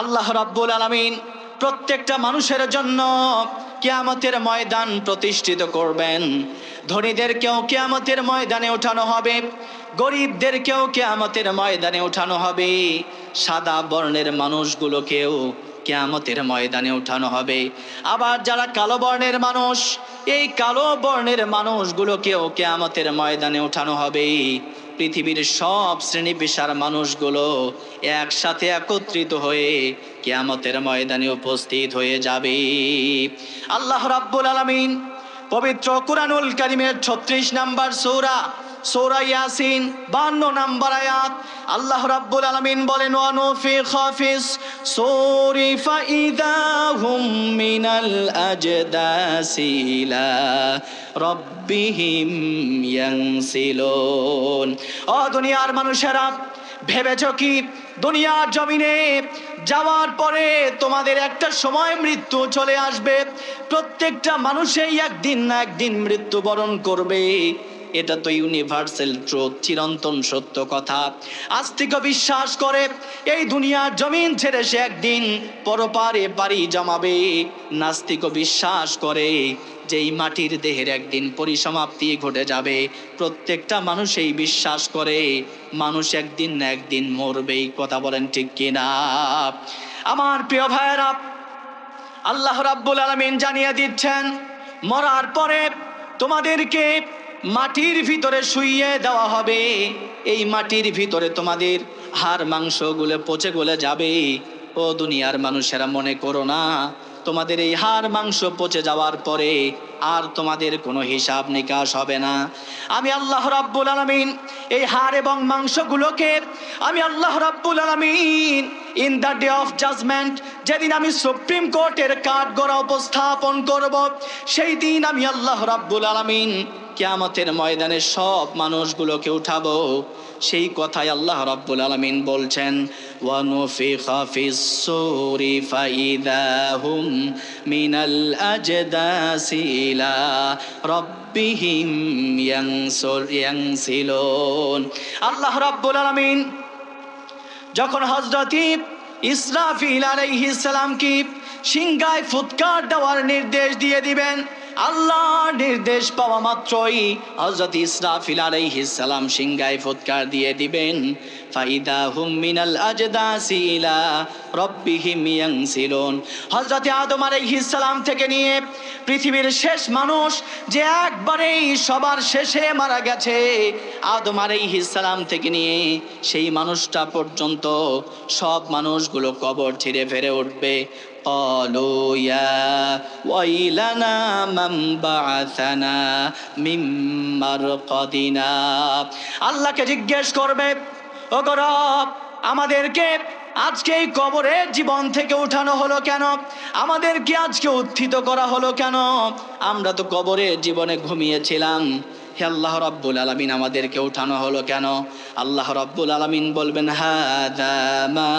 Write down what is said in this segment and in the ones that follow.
আল্লাহ রাব্বুল আলামিন প্রত্যেকটা মানুষের জন্য কিয়ামতের ময়দান প্রতিষ্ঠিত করবেন। ধনীদেরকেও কিয়ামতের ময়দানে ওঠানো হবে, গরিবদেরকেও কিয়ামতের ময়দানে ওঠানো হবে, সাদা বর্ণের মানুষগুলোকেও কিয়ামতের ময়দানে ওঠানো হবে। আবার যারা কালো বর্ণের মানুষ, এই কালো বর্ণের মানুষগুলোকেও কিয়ামতের ময়দানে ওঠানো হবে। পৃথিবীর সব শ্রেণী পেশার মানুষগুলো একসাথে একত্রিত হয়ে কিয়ামতের ময়দানে উপস্থিত হয়ে যাবে। আল্লাহ রাব্বুল আলামিন পবিত্র কুরআনুল কারীমের 36 নম্বর সূরা, সূরা ইয়াসিন 52 নম্বর আয়াত, আল্লাহ রাব্বুল আলামিন বলেন, ওয়া নুফিখা ফিস সূরি ফাইদা হুম মিনাল আজদাসি ইলা রাব্বিহিম ইয়ানসিলুন। ও দুনিয়ার মানুষেরা, ভেবেছো কি দুনিয়ার জমিনে যাওয়ার পরে তোমাদের একটা সময় মৃত্যু চলে আসবে? প্রত্যেকটা মানুষই একদিন না একদিন মৃত্যুবরণ করবে। এটা তো ইউনিভার্সাল ট্রুথ, চিরন্তন সত্য কথা। আস্তিক বিশ্বাস করে এই দুনিয়ার জমিন ছেড়ে সে একদিন পরপারে পাড়ি জমাবে। নাস্তিক বিশ্বাস করে যে এই মাটির দেহের একদিন পরিসমাপ্তি ঘটে যাবে। প্রত্যেকটা মানুষই বিশ্বাস করে মানুষ একদিন না একদিন মরবেই। কথা বলেন ঠিক কিনা? আমার প্রিয় ভাইয়েরা, আল্লাহ রাব্বুল আলামিন জানিয়ে দিচ্ছেন, মরার পরে তোমাদেরকে মাটির ভিতরে শুইয়ে দেওয়া হবে। এই মাটির ভিতরে তোমাদের হাড় মাংসগুলো পচে গলে যাবে। ও দুনিয়ার মানুষেরা, মনে করো না তোমাদের এই হাড় মাংস পচে যাওয়ার পরে আর তোমাদের কোনো হিসাব নিকাশ হবে না। আমি আল্লাহ রাব্বুল আলামিন এই হাড় এবং মাংসগুলোকে আমি আল্লাহ রাব্বুল আলামিন in the day of judgement, যেদিন আমি সুপ্রিম কোর্টের কাঠগড়া উপস্থাপন করব, সেই দিন আমি আল্লাহ রাব্বুল আলামিন কিয়ামতের ময়দানে সব মানুষগুলোকে উঠাবো। সেই কথাই আল্লাহ রাব্বুল আলামিন বলছেন, ওয়া নুফিখা ফিস সূরি ফাইদা হুম মিনাল আজদাসি ইলা রাব্বিহিম ইয়ানসিলুন। আল্লাহ রাব্বুল আলামিন যখন হযরত ইসরাফিল আলাইহিস সালাম কি সিংহায় ফুৎকার দেওয়ার নির্দেশ দিয়ে দিবেন, আল্লাহ নির্দেশ পাওয়া মাত্রই হযরত ইসরাফিল আলাইহিস সালাম সিংহায় ফুৎকার দিয়ে দিবেন। ফাইদা হুম মিনাল আজদাসি ইলা রাব্বিহিম ইয়ানসিলুন। হযরত আদম আলাইহিস সালাম থেকে নিয়ে পৃথিবীর শেষ মানুষ যে একবারেই সবার শেষে মারা গেছে, আদম আলাইহিস সালাম থেকে নিয়ে সেই মানুষটা পর্যন্ত সব মানুষগুলো কবর ছেড়ে ফেরে উঠবে। قالوا يا ويلنا من بعثنا من مرقدنا। আল্লাহকে জিজ্ঞেস করবে, ও রব, আমাদেরকে আজকে এই কবরের জীবন থেকে উঠানো হলো কেন? আমাদেরকে আজকে উত্থিত করা হলো কেন? আমরা তো কবরের জীবনে ঘুমিয়েছিলাম। হে আল্লাহ রাব্বুল আলামিন, আমাদেরকে উঠানো হলো কেন? আল্লাহ রাব্বুল আলামিন বলবেন, হাদা মা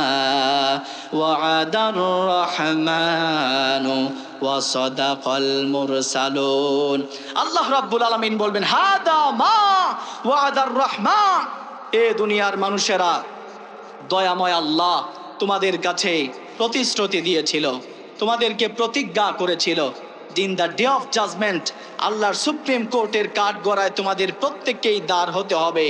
ওয়াদার রহমানু ওয়া সাদাকাল মুরসালুন। আল্লাহ রাব্বুল আলামিন বলবেন, হাদা মা ওয়াদার রহমান। এ দুনিয়ার মানুষেরা, দয়াময় আল্লাহ তোমাদের কাছে প্রতিশ্রুতি দিয়েছিল, তোমাদেরকে প্রতিজ্ঞা করেছিল, in the day of judgement আল্লাহর সুপ্রিম কোর্টের কাঠগড়ায় তোমাদের প্রত্যেককেই দাঁড় হতে হবে।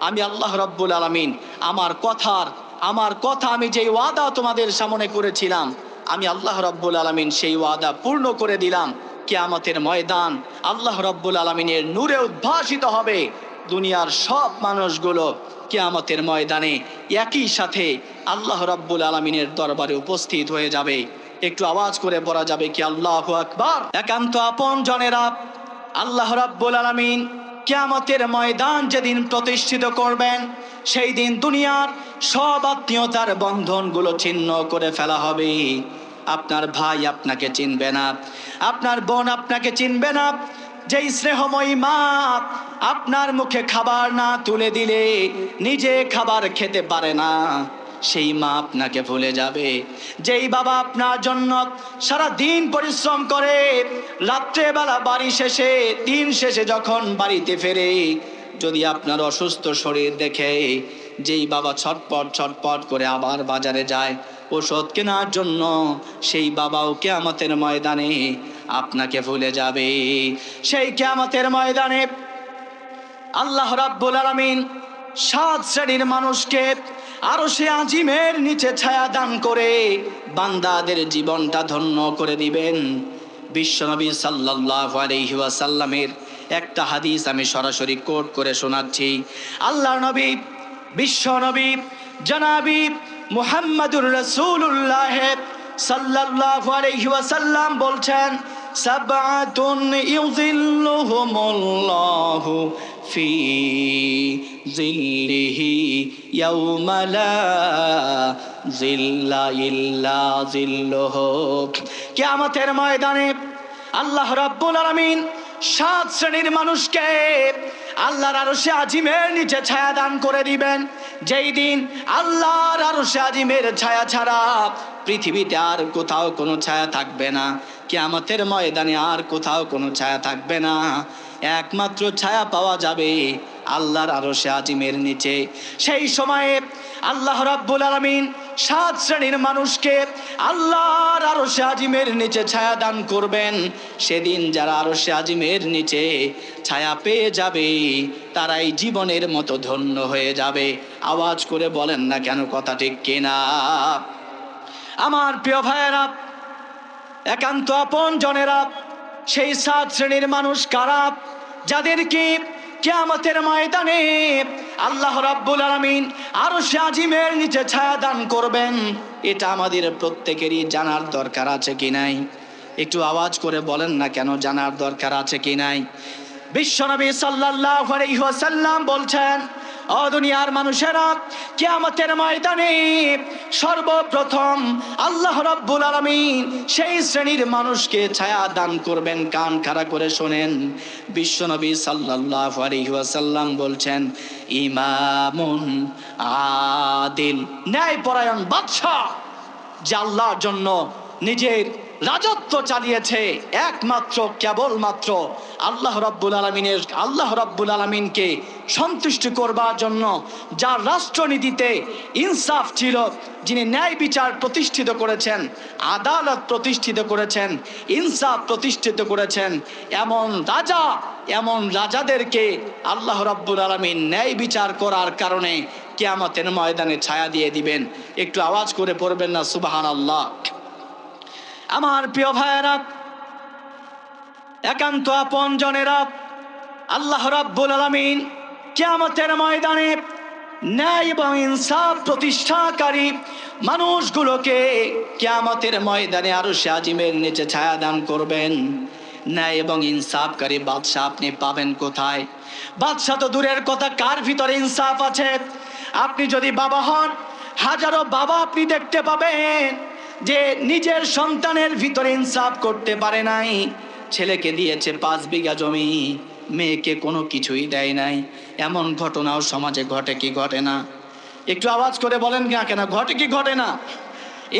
আমি আল্লাহ রাব্বুল আলামিন আমার কথা আমি যেই ওয়াদা তোমাদের সামনে করেছিলাম, আমি আল্লাহ রাব্বুল আলামিন সেই ওয়াদা পূর্ণ করে দিলাম। কিয়ামতের ময়দান আল্লাহ রাব্বুল আলামিনের নূরে উদ্ভাসিত হবে। দুনিয়ার সব মানুষগুলো কিয়ামতের ময়দানে একই সাথে আল্লাহ রাব্বুল আলামিনের দরবারে উপস্থিত হয়ে যাবে। একটু আওয়াজ করে পড়া যাবে কি আল্লাহু আকবার? একান্ত আপন জনেরা, আল্লাহ রাব্বুল আলামিন কিয়ামতের ময়দান যেদিন প্রতিষ্ঠিত করবেন, সেই দিন দুনিয়ার সব আত্মীয়তার বন্ধনগুলো ছিন্ন করে ফেলা হবে। আপনার ভাই আপনাকে চিনবে না, আপনার বোন আপনাকে চিনবে না। যেই স্নেহময়ী মা আপনার মুখে খাবার না তুলে দিলে নিজে খাবার খেতে পারে না, সেই মা আপনাকে ভুলে যাবে। যেই বাবা আপনার জন্য সারা দিন পরিশ্রম করে, রাত্রেবেলা বাড়ি শেষে, দিন শেষে যখন বাড়িতে ফেরে, যদি আপনার অসুস্থ শরীর দেখে যেই বাবা ছটপট ছটপট করে আবার বাজারে যায়, ওষুধ কেনার জন্য সেই বাবাও কিয়ামতের ময়দানে আপনাকে ভুলে যাবে। সেই কিয়ামতের ময়দানে আল্লাহ রাব্বুল আলামিন 7 শ্রেণীর মানুষকে আরশে আজিমের নিচে ছায়া দান করে বান্দাদের জীবনটা ধন্য করে দিবেন। বিশ্বনবী সাল্লাল্লাহু আলাইহি ওয়াসাল্লামের একটা হাদিস আমি সরাসরি কোট করে শোনাচ্ছি। আল্লাহর নবী বিশ্বনবী জনাবি মুহাম্মদুর রাসূলুল্লাহ সাল্লাল্লাহু আলাইহি ওয়াসাল্লাম বলছেন, সাবআতুন ইউযিল্লুহুমুল্লাহু ফি জিল্লিহি ইয়াওমা লা জিল্লা ইল্লা জিল্লুহু। কিয়ামতের ময়দানে আল্লাহ রাব্বুল আলামিন 7 শ্রেণীর মানুষকে আল্লাহর আরশে আজিমের নিচে ছায়া দান করে দিবেন। যেই দিন আল্লাহর আরশে আজিমের ছায়া ছাড়া পৃথিবীতে আর কোথাও কোনো ছায়া থাকবে না। কিয়ামতের ময়দানে আর কোথাও কোনো ছায়া থাকবে না। একমাত্র ছায়া পাওয়া যাবে আল্লাহর আরশে আজিমের নিচে। সেই সময়ে আল্লাহ রাব্বুল আলামিন 7 শ্রেণীর মানুষকে আল্লাহর আরশে আজিমের নিচে ছায়া দান করবেন। সেদিন যারা আরশে আজিমের নিচে ছায়া পেয়ে যাবে তারাই জীবনের মতো ধন্য হয়ে যাবে। আওয়াজ করে বলেন না কেন কথা ঠিক কিনা? আমার প্রিয় ভাইয়েরা, একান্ত আপন জনেরা, সেই 7 শ্রেণীর মানুষ কারা? যাদেরকে কিয়ামতের ময়দানে আল্লাহ রাব্বুল আলামিন আরশে আজিমের নিচে ছায়া দান করবেন। এটা আমাদের প্রত্যেকেরই জানার দরকার আছে কি নাই? একটু আওয়াজ করে বলেন না কেন জানার দরকার আছে কি নাই? বিশ্বনবী সাল্লাল্লাহু আলাইহি ওয়াসাল্লাম বলছেন, ও দুনিয়ার মানুষেরা, কিয়ামতের ময়দানে সর্বপ্রথম আল্লাহ রাব্বুল আলামিন সেই শ্রেণীর মানুষকে ছায়া দান করবেন। কান খাড়া করে শোনেন। বিশ্বনবী সাল্লাল্লাহু আলাইহি ওয়াসাল্লাম বলছেন, ইমামুন আদিল, ন্যায়পরায়ণ বাদশা, যে আল্লাহর জন্য নিজের রাজত্ব চালিয়েছে একমাত্র কেবলমাত্র আল্লাহ রাব্বুল আলামিনকে সন্তুষ্ট করবার জন্য, যার রাষ্ট্রনীতিতে ইনসাফ ছিল, যিনি ন্যায় বিচার প্রতিষ্ঠিত করেছেন, আদালত প্রতিষ্ঠিত করেছেন, ইনসাফ প্রতিষ্ঠিত করেছেন, এমন রাজাদেরকে আল্লাহ রাব্বুল আলামিন ন্যায় বিচার করার কারণে কিয়ামতের ময়দানে ছায়া দিয়ে দিবেন। একটু আওয়াজ করে পড়বেন না সুবহানাল্লাহ? আমার প্রিয় ভাইয়েরা, একান্ত আপন জনেরা, আল্লাহ রাব্বুল আলামিন কিয়ামতের ময়দানে ন্যায় এবং ইনসাফ প্রতিষ্ঠাকারী মানুষগুলোকে কিয়ামতের ময়দানে আরশে আজিমের নিচে ছায়া দান করবেন। ন্যায় এবং ইনসাফকারী বাদশা আপনি পাবেন কোথায়? বাদশা তো দূরের কথা, কার ভিতরে ইনসাফ আছে? আপনি যদি বাবা হন, হাজারো বাবা আপনি দেখতে পাবেন যে নিজের সন্তানের ভিতরে ইনসাফ করতে পারে নাই। ছেলেকে দিয়েছে 5 বিঘা জমি, মেয়েকে কোনো কিছুই দেয় নাই। এমন ঘটনাও সমাজে ঘটে কি ঘটে না? একটু আওয়াজ করে বলেন না কেন ঘটে কি ঘটে না?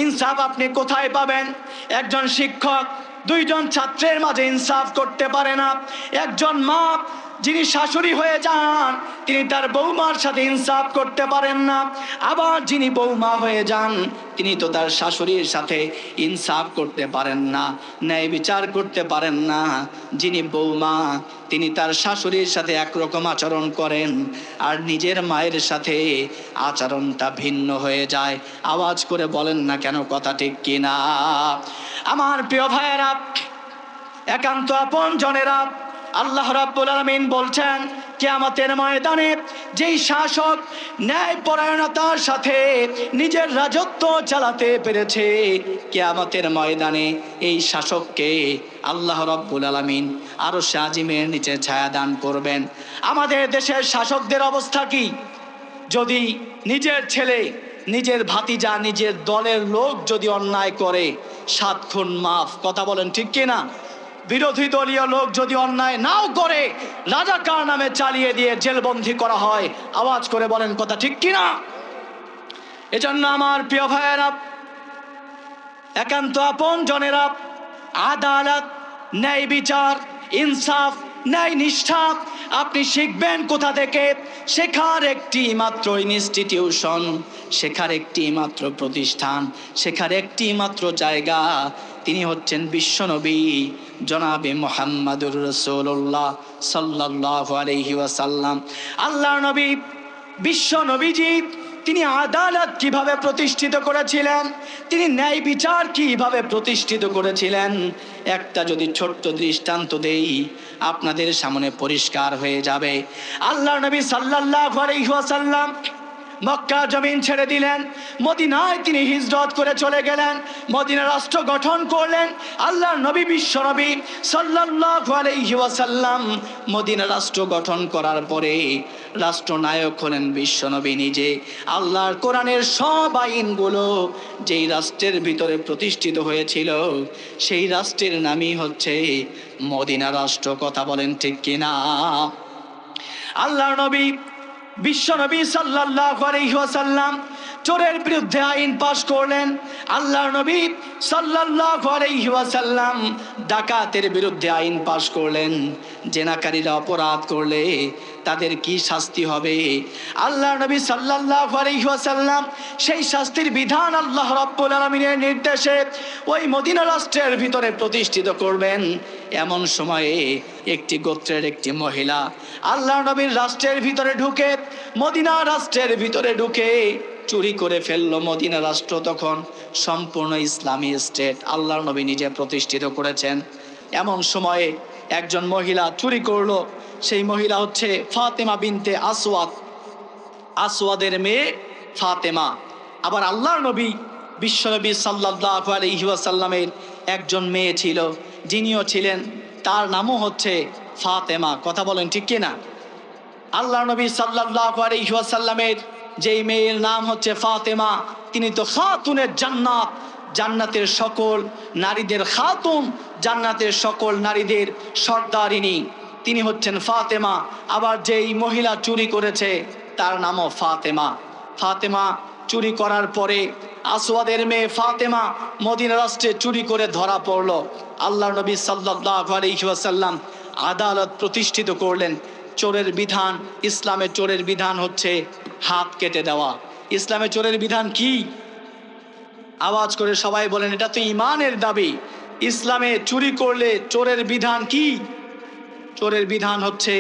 ইনসাফ আপনি কোথায় পাবেন? একজন শিক্ষক 2 জন ছাত্রের মাঝে ইনসাফ করতে পারে না। একজন মা যিনি শাশুড়ি হয়ে যান, তিনি তার বৌমার সাথে ইনসাফ করতে পারেন না। আবার যিনি বৌমা হয়ে যান, তিনি তো তার শাশুড়ির সাথে ইনসাফ করতে পারেন না, ন্যায় বিচার করতে পারেন না। যিনি বৌমা, তিনি তার শাশুড়ির সাথে একরকম আচরণ করেন, আর নিজের মায়ের সাথে আচরণটা ভিন্ন হয়ে যায়। আওয়াজ করে বলেন না কেন কথা ঠিক কিনা? আমার প্রিয় ভাইয়েরা, একান্ত আপন জনেরা, আল্লাহ রাব্বুল আলামিন বলছেন, কিয়ামতের ময়দানে যেই শাসক ন্যায়পরায়ণতার সাথে নিজের রাজত্ব চালাতে পেরেছে, কিয়ামতের ময়দানে এই শাসককে আল্লাহ রাব্বুল আলামিন আরশে আজিমের নিচে ছায়া দান করবেন। আমাদের দেশের শাসকদের অবস্থা কি? যদি নিজের ছেলে, নিজের ভাতিজা, নিজের দলের লোক যদি অন্যায় করে 7 খুন মাফ। কথা বলেন ঠিক কিনা? বিরোধী দলীয় লোক যদি অন্যায় নাও করে, রাজাকার নামে চালিয়ে দিয়ে জেলবন্দি করা হয়। আওয়াজ করে বলেন কথা ঠিক কিনা? এজন্য আমার প্রিয় ভাইয়েরা, একান্ত আপন জনেরা, আদালত, ন্যায় বিচার, ইনসাফ, ন্যায় নিষ্ঠা আপনি শিখবেন কোথা থেকে? শেখার একটি মাত্র ইনস্টিটিউশন, শেখার একটি মাত্র প্রতিষ্ঠান, শেখার একটি মাত্র জায়গা, তিনি হচ্ছেন বিশ্বনবী জনাবে মুহাম্মাদুর রাসূলুল্লাহ সাল্লাল্লাহু আলাইহি ওয়াসাল্লাম। আল্লাহর নবী বিশ্ব নবীজি তিনি আদালত কিভাবে প্রতিষ্ঠিত করেছিলেন, তিনি ন্যায় বিচার কিভাবে প্রতিষ্ঠিত করেছিলেন, একটা যদি ছোট্ট দৃষ্টান্ত দেই আপনাদের সামনে পরিষ্কার হয়ে যাবে। আল্লাহর নবী সাল্লাল্লাহু আলাইহি ওয়াসাল্লাম মক্কা জমিন ছেড়ে দিলেন, মদিনায় তিনি হিজরত করে চলে গেলেন, মদিনা রাষ্ট্র গঠন করলেন। আল্লাহর নবী বিশ্ব নবী সাল্লাল্লাহু আলাইহি ওয়াসাল্লাম মদিনা রাষ্ট্র গঠন করার পরে রাষ্ট্রনায়ক হলেন বিশ্ব নবী নিজে। আল্লাহর কোরআনের সব আইনগুলো যেই রাষ্ট্রের ভিতরে প্রতিষ্ঠিত হয়েছিল সেই রাষ্ট্রের নামই হচ্ছে মদিনা রাষ্ট্র। কথা বলেন ঠিক কিনা? আল্লাহর নবী বিশ্ব নবী সাল্লাল্লাহু আলাইহি ওয়াসাল্লাম চোরের বিরুদ্ধে আইন পাশ করলেন। আল্লাহর নবী সাল্লাল্লাহু আলাইহি ওয়াসাল্লাম ডাকাতের বিরুদ্ধে আইন পাশ করলেন। জেনাকারীরা অপরাধ করলে তাদের কি শাস্তি হবে? আল্লাহর নবী সাল্লাল্লাহু আলাইহি ওয়াসাল্লাম সেই শাস্তির বিধান আল্লাহ রাব্বুল আলামিনের নির্দেশে ওই মদিনা রাষ্ট্রের ভিতরে প্রতিষ্ঠিত করবেন। এমন সময়ে একটি গোত্রের একটি মহিলা আল্লাহর নবীর রাষ্ট্রের ভিতরে ঢুকে, মদিনা রাষ্ট্রের ভিতরে ঢুকে চুরি করে ফেললো। মদিনা রাষ্ট্র তখন সম্পূর্ণ ইসলামী স্টেট আল্লাহর নবী নিজে প্রতিষ্ঠিত করেছেন। এমন সময়ে একজন মহিলা চুরি করলো। সেই মহিলা হচ্ছে ফাতেমা বিনতে আসওয়াদ, আসওয়াদের মেয়ে ফাতেমা। আবার আল্লাহর নবী বিশ্বনবী সাল্লাল্লাহু আলাইহি ওয়াসাল্লামের একজন মেয়ে ছিল, যিনিও ছিলেন, তার নামও হচ্ছে ফাতেমা। কথা বলেন ঠিক কিনা? আল্লাহর নবী সাল্লাল্লাহু আলাইহি ওয়াসাল্লামের যেই মেয়ের নাম হচ্ছে ফাতেমা, তিনি তো খাতুনের জান্নাত, জান্নাতের সকল নারীদের খাতুন, জান্নাতের সকল নারীদের সর্দারিনী, তিনি হচ্ছেন ফাতেমা। আবার যেই মহিলা চুরি করেছে তার নামও ফাতেমা। ফাতেমা চুরি করার পরে আসওয়াদের মেয়ে ফাতেমা মদিনা রাষ্ট্রে চুরি করে ধরা পড়ল। আল্লাহর নবী সাল্লাল্লাহু আলাইহি ওয়াসাল্লাম আদালত প্রতিষ্ঠিত করলেন। চোরের বিধান, ইসলামের চোরের বিধান হচ্ছে হাত কেটে দেওয়া। ইসলামের চোরের বিধান কি? আওয়াজ করে সবাই বলেন, এটা তো ঈমানের দাবি। ইসলামে চুরি করলে চোরের বিধান কি? চোরের বিধান হচ্ছে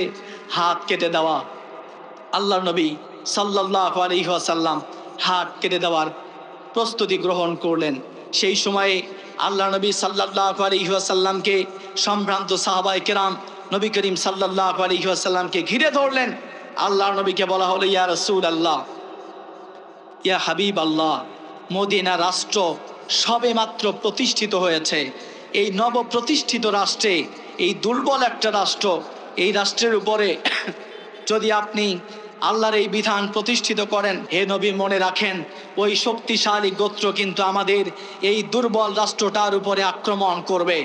হাত কেটে দেওয়া। আল্লাহর নবী সাল্লাল্লাহু আলাইহি ওয়াসাল্লাম হাত কেটে দেওয়ার প্রস্তুতি গ্রহণ করলেন। সেই সময়ে আল্লাহ নবী সাল্লাল্লাহু আলাইহি ওয়াসাল্লামকে সম্ভ্রান্ত সাহাবায়ে কেরাম নবী করিম সাল্লাল্লাহু আলাইহি ওয়াসাল্লামকে ঘিরে ধরলেন। আল্লাহর নবীকে বলা হলো, ইয়া রাসূলুল্লাহ, ইয়া হাবিব আল্লাহ, মদিনা রাষ্ট্র সবে মাত্র প্রতিষ্ঠিত হয়েছে। এই নব প্রতিষ্ঠিত রাষ্ট্রে, এই দুর্বল একটা রাষ্ট্র, এই রাষ্ট্রের উপরে যদি আপনি আল্লাহর এই বিধান প্রতিষ্ঠিত করেন, হে নবী মনে রাখেন ওই শক্তিশালী গোত্র কিন্তু আমাদের এই দুর্বল রাষ্ট্রটার উপরে আক্রমণ করবে।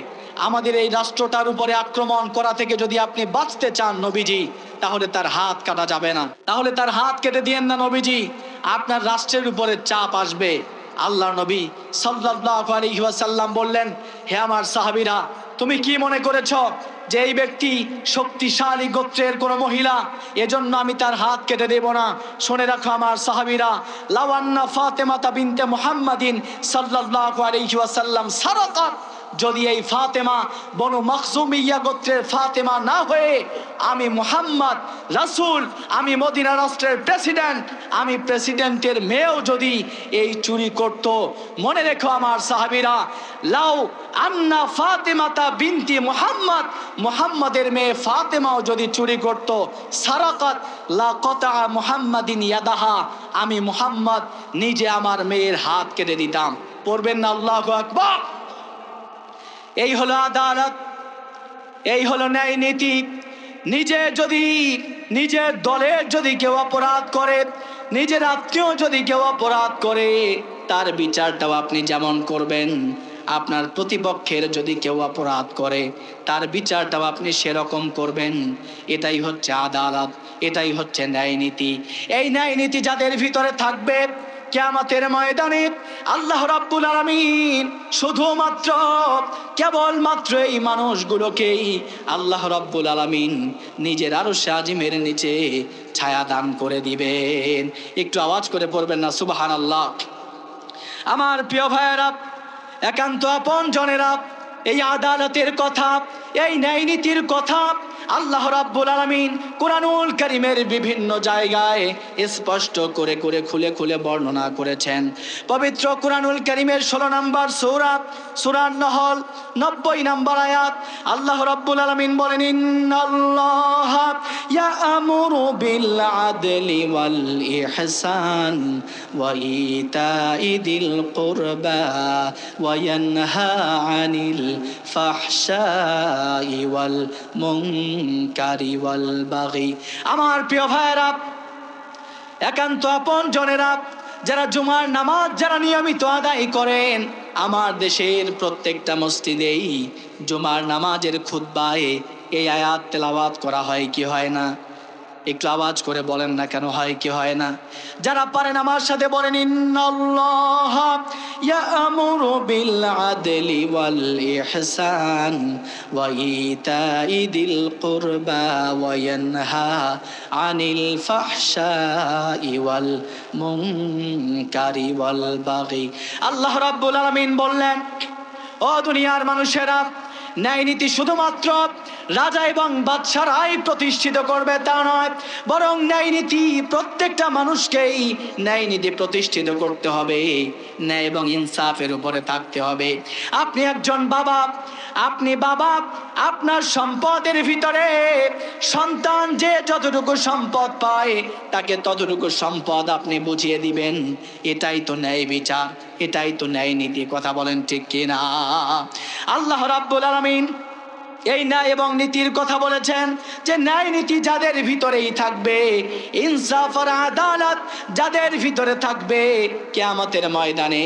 আমাদের এই রাষ্ট্রটার উপরে আক্রমণ করা থেকে যদি আপনি বাঁচতে চান নবীজি, তাহলে তার হাত কাটা যাবে না, তাহলে তার হাত কেটে দিয়েন না নবীজি, আপনার রাষ্ট্রের উপরে চাপ আসবে। আল্লাহর নবী সাল্লাল্লাহু আলাইহি ওয়াসাল্লাম বললেন, হে আমার সাহাবীরা, তুমি কি মনে করেছ যে এই ব্যক্তি শক্তিশালী গোত্রের কোনো মহিলা, এজন্য আমি তার হাত কেটে দেব না? শুনে রাখো আমার সাহাবীরা, লাওয়ান্না ফাতেমাতা বিনতে মুহাম্মাদিন সাল্লাল্লাহু আলাইহি ওয়াসাল্লাম সারাকাত, যদি এই ফাতেমা বনু মখজুমিয়া গোত্রের ফাতেমা না হয়ে আমি মুহাম্মদ রাসূল, আমি মদিনা রাষ্ট্রের প্রেসিডেন্ট, আমি প্রেসিডেন্টের মেয়েও যদি এই চুরি করত, মনে রেখো আমার সাহাবীরা, লাউ আন্না ফাতেমাতা বিনতি মুহাম্মদ, মুহাম্মদের মেয়ে ফাতেমাও যদি চুরি করত, সারাকাত লা কতা মুহাম্মাদিন ইয়াদাহা, আমি মুহাম্মদ নিজে আমার মেয়ের হাত কেটে দিতাম। পড়বেন না আল্লাহু আকবার? এই হলো আদালত, এই হলো ন্যায় নীতি। নিজের দলের যদি কেউ অপরাধ করে, নিজের আত্মীয় যদি কেউ অপরাধ করে, তার বিচারটাও আপনি যেমন করবেন, আপনার প্রতিপক্ষের যদি কেউ অপরাধ করে তার বিচারটাও আপনি সেরকম করবেন। এটাই হচ্ছে আদালত, এটাই হচ্ছে ন্যায় নীতি। এই ন্যায় নীতি যাদের ভিতরে থাকবে কিয়ামতের ময়দানে আল্লাহ রাব্বুল আলামিন শুধুমাত্র কেবলমাত্র এই মানুষগুলোকেই আল্লাহ রাব্বুল আলামিন নিজের আরশে আজিমের নিচে ছায়া দান করে দিবেন। একটু আওয়াজ করে পড়বেন না সুবহানাল্লাহ। আমার প্রিয় ভাইয়েরা, একান্ত আপন জনেরা, এই আদালতের কথা, এই ন্যায় নীতির কথা আল্লাহ রাব্বুল আলামিন কুরআনুল কারীমের বিভিন্ন জায়গায় স্পষ্ট করে করে খুলে খুলে বর্ণনা করেছেন। পবিত্র কুরআনুল কারীমের 16 নম্বর সূরা, সূরা নহল 90 নম্বর আয়াত আল্লাহ রাব্বুল আলামিন বলেন, ইন্নাল্লাহা ইয়া'মুরু বিল আদলি ওয়াল ইহসান ওয়া ইতাই দিল কুরবা ওয়া ইয়ানহা আনিল ফাহশাই ওয়াল মুনকারি ওয়াল বাগি। আমার প্রিয় ভাইরা, একান্ত আপন জনেরা, যারা জুমার নামাজ যারা নিয়মিত আদায় করেন, আমার দেশের প্রত্যেকটা মসজিদেই জুমার নামাজের খুতবায় এই আয়াত তেলাওয়াত করা হয় কি হয় না? একটু আওয়াজ করে বলেন না কেন হয় কি হয় না? যারা পারেন আমার সাথে বলেন, ইন্নাল্লাহা ইয়া'মুরু বিল আদলি ওয়াল ইহসান ওয়া ইতাই দিল কুরবা ওয়া ইয়ানহা আনিল ফাহশাই ওয়াল মুনকারি ওয়াল বাগি। আল্লাহ রাব্বুল আলামিন বললেন, ও দুনিয়ার মানুষেরা, ন্যায় নীতি শুধুমাত্র রাজা এবং বাদশারাই প্রতিষ্ঠিত করবে তা নয়, বরং ন্যায় নীতি প্রত্যেকটা মানুষকেই ন্যায় নীতি প্রতিষ্ঠিত করতে হবে, ন্যায় এবং ইনসাফের উপরে থাকতে হবে। আপনি একজন বাবা, আপনি বাবা, আপনার সম্পদের ভিতরে সন্তান যে যতটুকু সম্পদ পায় তাকে ততটুকু সম্পদ আপনি বুঝিয়ে দিবেন। এটাই তো ন্যায় বিচার, এটাই তো ন্যায় নীতি। কথা বলেন ঠিক কিনা? আল্লাহ রাব্বুল আলামিন এই ন্যায় এবং নীতির কথা বলেছেন যে ন্যায় নীতি যাদের ভিতরেই থাকবে, ইনসাফ আর আদালত যাদের ভিতরে থাকবে, কিয়ামতের ময়দানে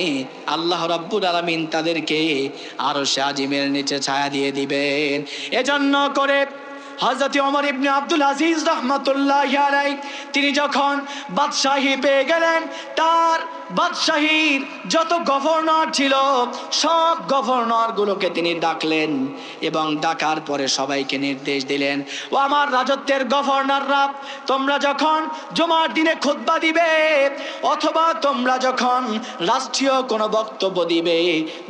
আল্লাহ রাব্বুল আলামিন তাদেরকে আরশে আজিমের নিচে ছায়া দিয়ে দিবেন। এজন্য করে হযরত ওমর ইবনে আব্দুল আজিজ রাহমাতুল্লাহি আলাইহি তিনি যখন বাদশাহী পেয়ে গেলেন, তার বাদশাহীর যত গভর্নর ছিল সব গভর্নরগুলোকে তিনি ডাকলেন এবং ডাকার পরে সবাইকে নির্দেশ দিলেন, ও আমার রাজত্বের গভর্নররা, তোমরা যখন জুমার দিনে খুতবা দিবে অথবা তোমরা যখন রাষ্ট্রীয় কোনো বক্তব্য দিবে,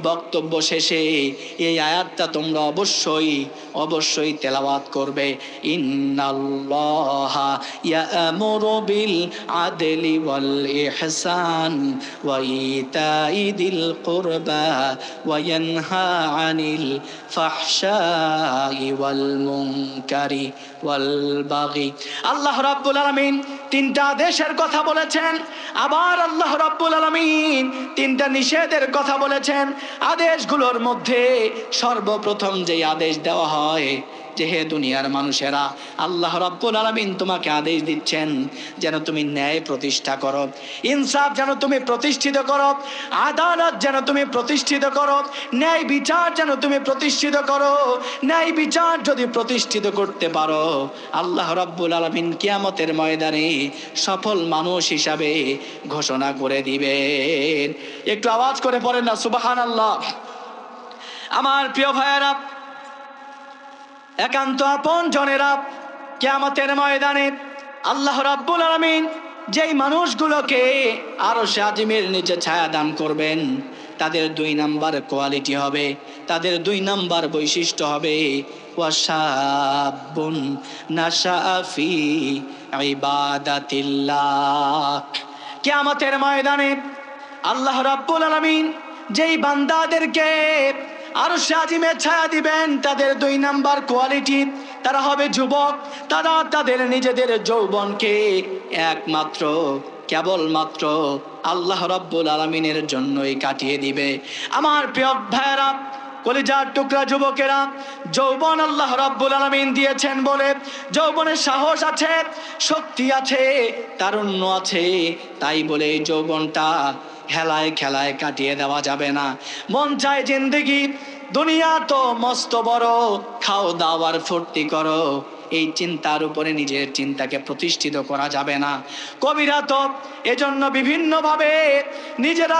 বক্তব্য শেষে এই আয়াতটা তোমরা অবশ্যই তেলাওয়াত করবে, ইন্নাল্লাহা ইয়া'মুরু বিল আদলি ওয়াল ইহসান ওয়া ইতাই দিল কুরবা ওয়া ইয়ানহা আনিল ফাহশাই ওয়াল মুনকারি ওয়াল বাগি। আল্লাহ রাব্বুল আলামিন তিনটা আদেশের কথা বলেছেন, আবার আল্লাহ রাব্বুল আলামিন তিনটা নিষেধের কথা বলেছেন। আদেশগুলোর মধ্যে সর্বপ্রথম যে আদেশ দেওয়া হয় যে হে দুনিয়ার মানুষেরা, আল্লাহ রাব্বুল আলামিন তোমাকে আদেশ দিচ্ছেন যেন তুমি ন্যায় প্রতিষ্ঠা করো, ইনসাফ যেন তুমি প্রতিষ্ঠিত করো, আদালত যেন তুমি প্রতিষ্ঠিত করো, ন্যায় বিচার যেন তুমি প্রতিষ্ঠিত করো। ন্যায় বিচার যদি প্রতিষ্ঠিত করতে পারো, আল্লাহ রাব্বুল আলামিন কিয়ামতের ময়দানে সফল মানুষ হিসাবে ঘোষণা করে দিবেন। একটু আওয়াজ করে পড়েন না সুবহানাল্লাহ। আমার প্রিয় ভাইয়েরা, একান্ত আপন জনেরা, কিয়ামতের ময়দানে আল্লাহ রাব্বুল আলামিন যেই মানুষগুলোকে আরশে আজিমের নিচে ছায়া দান করবেন, তাদের 2 নাম্বার কোয়ালিটি হবে, তাদের 2 নাম্বার বৈশিষ্ট্য হবে, ওয়াশাবুন নাশাআ ফি ইবাদাতিল্লাহ। কিয়ামতের ময়দানে আল্লাহ রাব্বুল আলামিন যেই বান্দাদেরকে আরশে আজিমের ছায়া দিবেন, তাদের 2 নাম্বার কোয়ালিটি, তারা হবে যুবক। তারা তাদের নিজেদের যৌবনকে কেবলমাত্র আল্লাহ রাব্বুল আলামিনের জন্যই কাটিয়ে দিবে। আমার প্রিয় ভাইয়েরা, কলিজার টুকরা যুবকেরা, যৌবন আল্লাহ রাব্বুল আলামিন দিয়েছেন বলে যৌবনের সাহস আছে, শক্তি আছে, তারুণ্য আছে, তাই বলে যৌবনটা হেলায় খেলায় কাটিয়ে দেওয়া যাবে না। মন চায় জিন্দেগি দুনিয়া তো মস্ত বড়, খাও দাও আর ফুর্তি করো, এই চিন্তার উপরে নিজের চিন্তাকে প্রতিষ্ঠিত করা যাবে না। কবিরা তো এজন্য বিভিন্নভাবে নিজেরা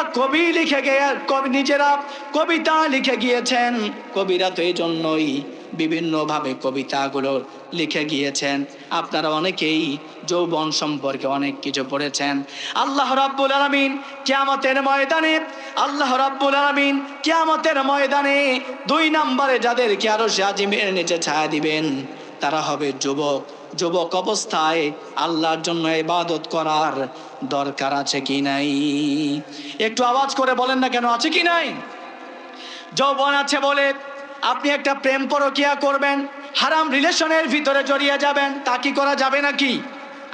নিজেরা কবিতা লিখে গিয়েছেন। কবিরা তো এই জন্যই বিভিন্নভাবে কবিতাগুলো লিখে গিয়েছেন। আপনারা অনেকেই যৌবন সম্পর্কে অনেক কিছু পড়েছেন। আল্লাহ রাব্বুল আলামিন কিয়ামতের ময়দানে দুই নম্বরে যাদেরকে আরশে আজিমের নিচে ছায়া দিবেন তারা হবে যুবক অবস্থায় আল্লাহর জন্য ইবাদত করার দরকার আছে কি নাই? একটু আওয়াজ করে বলেন না, কেন আছে কি নাই? যৌবন আছে বলে আপনি একটা প্রেম পরকিয়া করবেন, হারাম রিলেশনের ভিতরে জড়িয়ে যাবেন, তা কি করা যাবে নাকি?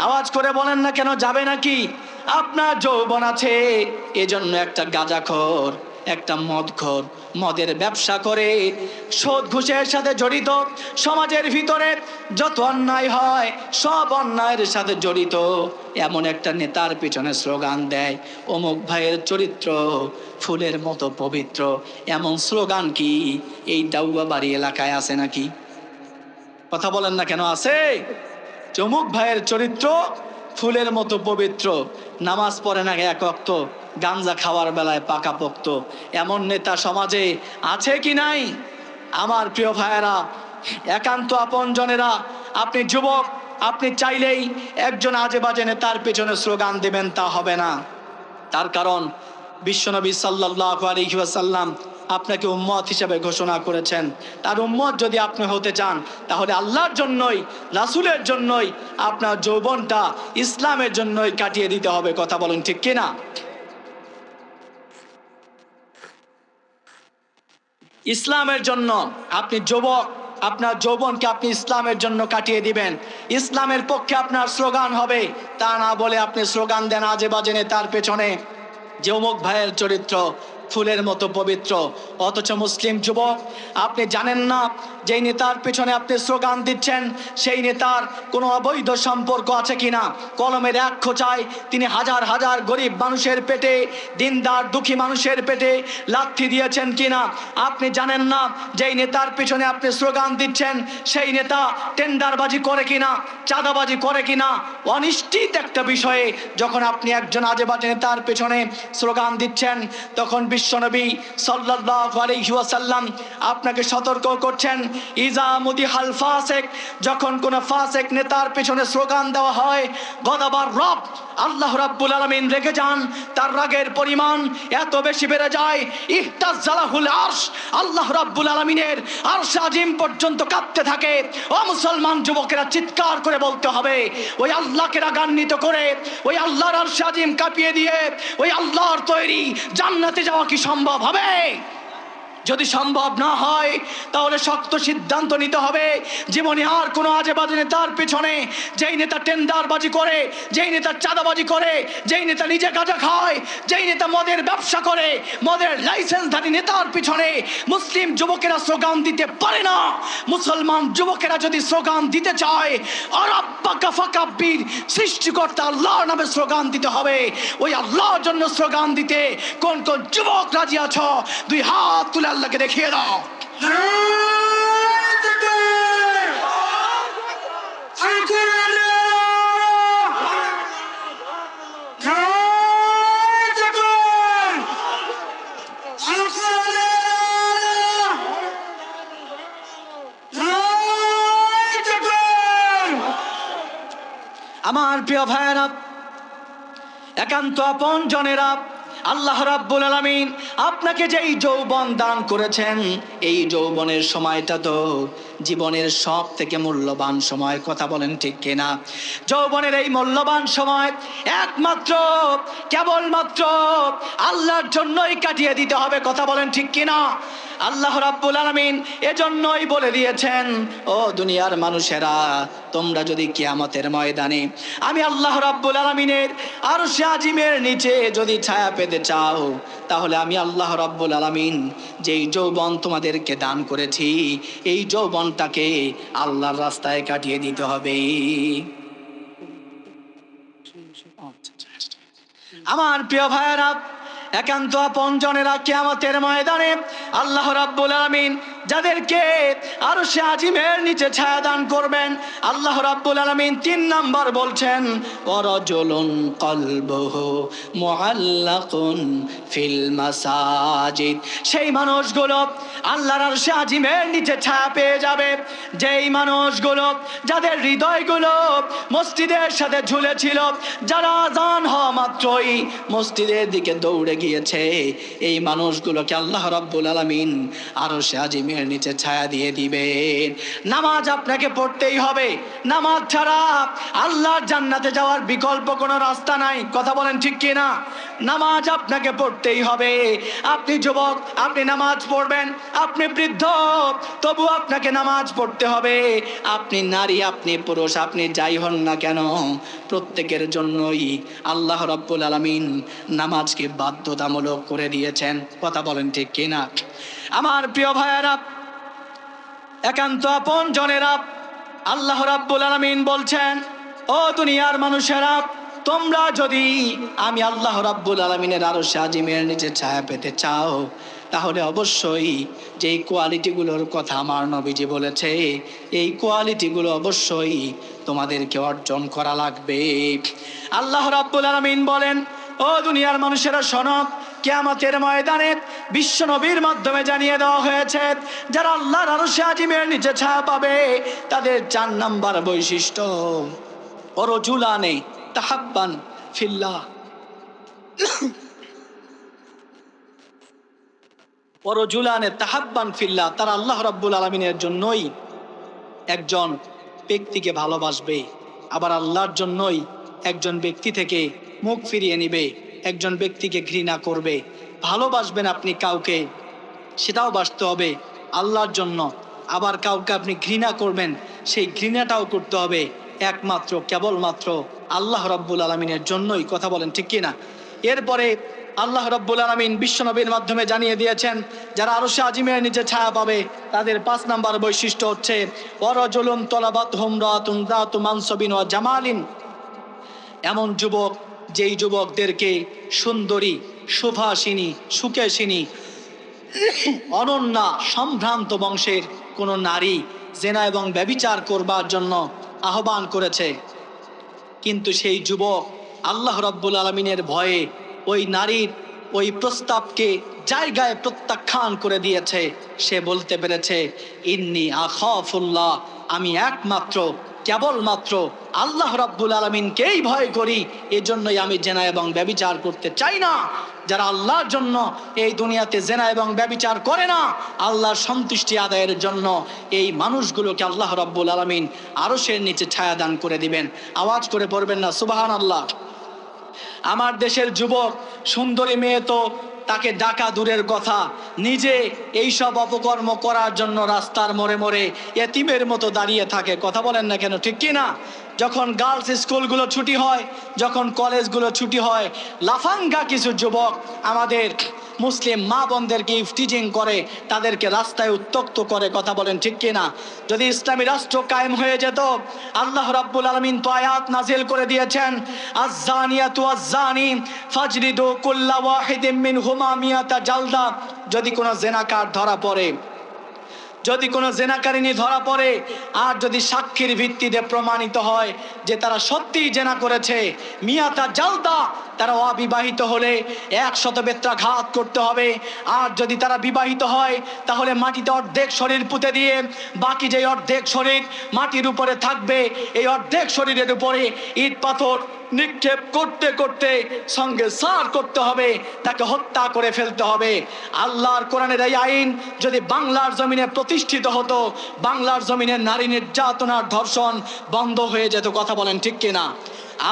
আওয়াজ করে বলেন না, কেন যাবে নাকি? আপনার যৌবন আছে এজন্য একটা গাঁজাখোর, একটা মদখোর মদের ব্যবসা করে সুদ ঘুষের সাথে জড়িত, সমাজের ভিতরে যত অন্যায় হয় সব অন্যায়ের সাথে জড়িত এমন একটা নেতার পিছনে স্লোগান দেয়, অমুক ভাইয়ের চরিত্র ফুলের মতো পবিত্র। এমন স্লোগান কি এই ডাউয়াবাড়ি এলাকায় আছে নাকি? কথা বলেন না, কেন আছে? অমুক ভাইয়ের চরিত্র ফুলের মতো পবিত্র, নামাজ পড়ে না এক ওয়াক্ত, গাঞ্জা খাওয়ার বেলায় পাকাপোক্ত, এমন নেতা সমাজে আছে কি নাই? আমার প্রিয় ভাইয়েরা, একান্ত আপনজনেরা, আপনি যুবক, আপনি চাইলেই একজন আজে বাজে নেতার পেছনে স্লোগান দেবেন তা হবে না। তার কারণ বিশ্বনবী সাল্লাল্লাহু আলাইহি ওয়াসাল্লাম আপনাকে উম্মত হিসেবে ঘোষণা করেছেন। তার উম্মত যদি আপনি হতে চান তাহলে আল্লাহর জন্যই, রাসূলের জন্যই আপনার যৌবনটা ইসলামের জন্যই কাটিয়ে দিতে হবে। কথা বলেন ঠিক কিনা? ইসলামের জন্য আপনি যুবক, আপনার যৌবনকে আপনি ইসলামের জন্য কাটিয়ে দিবেন, ইসলামের পক্ষে আপনার স্লোগান হবে। তা না বলে আপনি স্লোগান দেন আজে বাজে নেতার পেছনে যে অমুক ভাইয়ের চরিত্র ফুলের মতো পবিত্র, অথচ মুসলিম যুবক আপনি জানেন না যেই নেতার পেছনে আপনি স্লোগান দিচ্ছেন সেই নেতার কোনো অবৈধ সম্পর্ক আছে কিনা। কলমের এক খোঁচায় তিনি হাজার হাজার গরিব মানুষের পেটে, দিনদার দুঃখী মানুষের পেটে লাথি দিয়েছেন কিনা। আপনি জানেন না যেই নেতার পেছনে আপনি স্লোগান দিচ্ছেন সেই নেতা টেন্ডারবাজি করে কিনা, চাঁদাবাজি করে কিনা। অনিশ্চিত একটা বিষয়ে যখন আপনি একজন আজে বাজে নেতার পেছনে স্লোগান দিচ্ছেন তখন বিশ্বনবী সাল্লাল্লাহু আলাইহি ওয়াসাল্লাম আপনাকে সতর্ক করছেন, ইজা মুদিহাল ফাসিক, যখন কোন ফাসিক নেতার পেছনে স্লোগান দেওয়া হয়, গদাবার রব, আল্লাহ রাব্বুল আলামিন রেগে যান, তার রাগের পরিমাণ এত বেশি বেড়ে যায়, ইহতাজ্জালাহুল আরশ, আল্লাহ রাব্বুল আলামিনের আরশ আজিম পর্যন্ত কাঁপতে থাকে। ও মুসলমান যুবকেরা, চিৎকার করে বলতে হবে, ওই আল্লাহকে রাগান্বিত করে ওই আল্লাহর আরশ আজিম কাঁপিয়ে দিয়ে ওই আল্লাহর তৈরি জান্নাতে যাওয়া কি সম্ভব হবে? যদি সম্ভব না হয় তাহলে শক্ত সিদ্ধান্ত নিতে হবে, জীবনে আর কোনো আজে বাজে নেতার পেছনে, যেই নেতা টেন্ডারবাজি করে, যেই নেতা চাঁদাবাজি করে, যেই নেতা নিজে গাঁজা খায়, যেই নেতা মদের ব্যবসা করে, মদের লাইসেন্সধারী নেতার পিছনে মুসলিম যুবকেরা স্লোগান দিতে পারে না। মুসলমান যুবকেরা যদি স্লোগান দিতে চায়, আরাব্বাকা ফাকাব্বির, সৃষ্টিকর্তা আল্লাহর নামে স্লোগান দিতে হবে। ওই আল্লাহর জন্য স্লোগান দিতে কোন কোন যুবক রাজি আছো? দুই হাত তুলে আল্লাহকে দেখিয়ে দাও। আমার প্রিয় ভাইয়েরা, একান্ত আপন জনেরা, আল্লাহ রাব্বুল আলামিন আপনাকে যেই যৌবন দান করেছেন, এই যৌবনের সময়টা তো জীবনের সব থেকে মূল্যবান সময়। কথা বলেন ঠিক কিনা? যৌবনের এই মূল্যবান সময় একমাত্র কেবলমাত্র আল্লাহর জন্যই কাটিয়ে দিতে হবে। কথা বলেন ঠিক কিনা? আল্লাহ রাব্বুল আলামিন এজন্যই বলে দিয়েছেন, ও দুনিয়ার মানুষেরা, তোমরা যদি কিয়ামতের ময়দানে আমি আল্লাহ রাব্বুল আলামিনের আরশে আজিমের নিচে যদি ছায়া পেতে চাও, তাহলে আমি আল্লাহ রাব্বুল আলামিন যেই যৌবন তোমাদেরকে দান করেছি এই যৌবনটাকে আল্লাহর রাস্তায় কাটিয়ে দিতে হবে। আমার প্রিয় ভাইয়েরা, একান্ত আপনজনেরা কিয়ামতের ময়দানে আল্লাহ রাব্বুল আলামিন যাদেরকে আরশে আজিমের নিচে ছায়া দান করবেন, আল্লাহ রাব্বুল আলামিন 3 নাম্বার বলছেন ওয়ারাজুলুন কলবুহু মুআল্লাকুন ফিল মাসাজিদ। সেই মানুষগুলো আল্লাহর আরশে আজিমের নিচে ছায়া পেয়ে যাবে, যেই মানুষগুলো যাদের হৃদয়গুলো মসজিদের সাথে ঝুলেছিল, যারা আযান হওয়া মাত্রই মসজিদের দিকে দৌড়ে গিয়েছে, এই মানুষগুলোকে আল্লাহ রাব্বুল আলামিন আরশে আজিমের নিচে ছায়া দিয়ে দিবেন। নামাজ আপনাকে পড়তেই হবে, নামাজ ছাড়া আল্লাহর জান্নাতে যাওয়ার বিকল্প কোনো রাস্তা নাই। কথা বলেন ঠিক কি না? নামাজ আপনাকে পড়তেই হবে। আপনি যুবক, আপনি নামাজ পড়বেন, আপনি বৃদ্ধ, তবু আপনাকে নামাজ পড়তে হবে। আপনি নারী, আপনি পুরুষ, আপনি যাই হন না কেন, প্রত্যেকের জন্যই আল্লাহ রাব্বুল আলামিন নামাজকে বাধ্যতামূলক করে দিয়েছেন। কথা বলেন ঠিক কি না? আমার প্রিয় ভাইয়েরা, একান্ত আপন জনেরা, আল্লাহ রাব্বুল আলামিন বলছেন ও দুনিয়ার মানুষেরা, তোমরা যদি আমি আল্লাহ রাব্বুল আলামিনের আরশে আজিমের নিচে ছায়া পেতে চাও, তাহলে অবশ্যই যেই কোয়ালিটিগুলোর কথা আমার নবীজি বলেছে, এই কোয়ালিটিগুলো অবশ্যই তোমাদেরকে অর্জন করা লাগবে। আল্লাহ রাব্বুল আলামিন বলেন ও দুনিয়ার মানুষেরা শোনো, কিয়ামতের ময়দানে বিশ্ব নবীর মাধ্যমে জানিয়ে দেওয়া হয়েছে যারা আল্লাহর আরশে আজিমের নিচে ছায়া পাবে, তাদের 4 নাম্বার বৈশিষ্ট্য ওয়ারাজুলানে তাহাব্বান ফিল্লাহ। ওয়ারাজুলানে তাহাব্বান ফিল্লাহ, তারা আল্লাহ রাব্বুল আলামিনের জন্যই একজন ব্যক্তিকে ভালোবাসবে, আবার আল্লাহর জন্যই একজন ব্যক্তি থেকে মুখ ফিরিয়ে নিবে, একজন ব্যক্তিকে ঘৃণা করবে। ভালোবাসবেন আপনি কাউকে, সেটাও বাসতে হবে আল্লাহর জন্য, আবার কাউকে আপনি ঘৃণা করবেন, সেই ঘৃণাটাও করতে হবে একমাত্র কেবলমাত্র আল্লাহ রাব্বুল আলামিনের জন্যই। কথা বলেন ঠিক কি না? এরপরে আল্লাহ রাব্বুল আলামিন বিশ্বনবীর মাধ্যমে জানিয়ে দিয়েছেন যারা আরশে আজিমের নিচে ছায়া পাবে, তাদের 5 নাম্বার বৈশিষ্ট্য হচ্ছে ওয়ারাজুলুন তলাবাতহুম রাতুন যাতু মানসবিন ওয়া জামালিন। এমন যুবক, যেই যুবকদেরকে সুন্দরী, সুভাষিনী, সুকেশিনী, অনন্যা, সম্ভ্রান্ত বংশের কোনো নারী জেনা এবং ব্যভিচার করবার জন্য আহ্বান করেছে, কিন্তু সেই যুবক আল্লাহ রাব্বুল আলামিনের ভয়ে ওই নারীর ওই প্রস্তাবকে জায়গায় প্রত্যাখ্যান করে দিয়েছে। সে বলতে পেরেছে ইন্নী আখাফুল্লাহ, আমি একমাত্র কেবলমাত্র আল্লাহ রাব্বুল আলামিনকেই ভয় করি, এজন্যই আমি জেনা এবং ব্যভিচার করতে চাই না। যারা আল্লাহর জন্য এই দুনিয়াতে জেনা এবং ব্যভিচার করে না, আল্লাহর সন্তুষ্টি আদায়ের জন্য, এই মানুষগুলোকে আল্লাহ রাব্বুল আলামিন আরশের নিচে ছায়া দান করে দিবেন। আওয়াজ করে পড়বেন না সুবহানাল্লাহ? আমার দেশের যুবক, সুন্দরী মেয়ে তো তাকে ডাকা দূরের কথা, নিজে এইসব অপকর্ম করার জন্য রাস্তার মোড়ে মোড়ে এতিমের মতো দাঁড়িয়ে থাকে। কথা বলেন না কেন? ঠিক কি না? যখন গার্লস স্কুলগুলো ছুটি হয়, যখন কলেজগুলো ছুটি হয়, লাফাঙ্গা কিছু যুবক আমাদের মুসলিম মা বোনদেরকে ইফটিজিং করে, তাদেরকে রাস্তায় উত্তক্ত করে। কথা বলেন ঠিক কি না? যদি ইসলামী রাষ্ট্র কায়েম হয়ে যেত, আল্লাহ রাব্বুল আলামিন তো আয়াত নাজিল করে দিয়েছেন আয-যানিয়াতু ওয়াজ-যানি ফাজরিদু কুল্লা ওয়াহিদিম মিনহুমা মিয়াতা জালদা। যদি কোনো জেনাকার ধরা পড়ে, যদি কোনো জেনাকারিনী ধরা পড়ে, আর যদি সাক্ষীর ভিত্তিতে প্রমাণিত হয় যে তারা সত্যিই জেনা করেছে, মিয়াতা জালদা, তারা অবিবাহিত হলে 100 বেত্রাঘাত করতে হবে। আর যদি তারা বিবাহিত হয়, তাহলে মাটিতে অর্ধেক শরীর পুঁতে দিয়ে বাকি যে অর্ধেক শরীর মাটির উপরে থাকবে, এই অর্ধেক শরীরের উপরে ইট পাথর নিক্ষেপ করতে করতে সঙ্গে সার করতে হবে, তাকে হত্যা করে ফেলতে হবে। আল্লাহর কোরআনের এই আইন যদি বাংলার জমিনে প্রতিষ্ঠিত হতো, বাংলার জমিনের নারী নির্যাতনার ধর্ষণ বন্ধ হয়ে যেত। কথা বলেন ঠিক কিনা?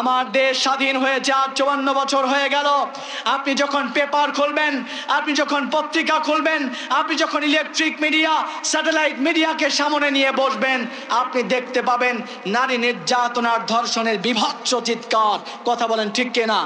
আমার দেশ স্বাধীন হয়েছে আর 54 বছর হয়ে গেল। আপনি যখন পেপার খুলবেন, আপনি যখন পত্রিকা খুলবেন, আপনি যখন ইলেকট্রিক মিডিয়া, স্যাটেলাইট মিডিয়াকে সামনে নিয়ে বসবেন, আপনি দেখতে পাবেন নারী নির্যাতনার ধর্ষণের বিভৎস চিৎকার। কথা বলেন ঠিক কিনা?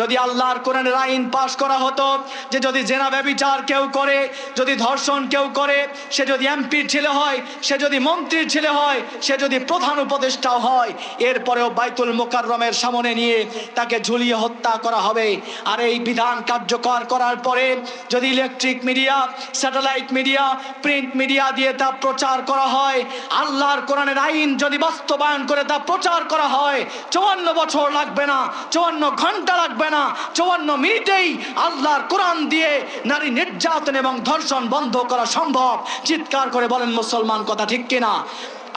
যদি আল্লাহর কোরআনের আইন পাশ করা হতো যে যদি জেনা ব্যভিচার কেউ করে, যদি ধর্ষণ কেউ করে, সে যদি এমপির ছেলে হয়, সে যদি মন্ত্রীর ছেলে হয়, সে যদি প্রধান উপদেষ্টাও হয়, এরপরেও বাইতুল মুকাররম ফোরামের সামনে নিয়ে তাকে ঝুলিয়ে হত্যা করা হবে। আর এই বিধান কার্যকর করার পরে যদি electric media, satellite media, print media দিয়ে তা প্রচার করা হয়, আল্লাহর কোরআনের আইন যদি বাস্তবায়ন করে তা প্রচার করা হয়, 54 বছর লাগবে না, 54 ঘন্টা লাগবে না, 54 মিনিটেই আল্লাহর কোরআন দিয়ে নারী নির্যাতন এবং ধর্ষণ বন্ধ করা সম্ভব। চিৎকার করে বলেন মুসলমান, কথা ঠিক কিনা?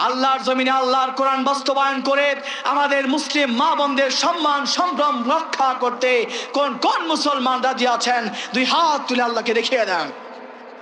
আল্লাহর জমিনে আল্লাহর কোরআন বাস্তবায়ন করে আমাদের মুসলিম মা বোনদের সম্মান সম্ভ্রম রক্ষা করতে কোন কোন মুসলমান রাজি আছেন? দুই হাত তুলে আল্লাহকে দেখিয়ে দেন।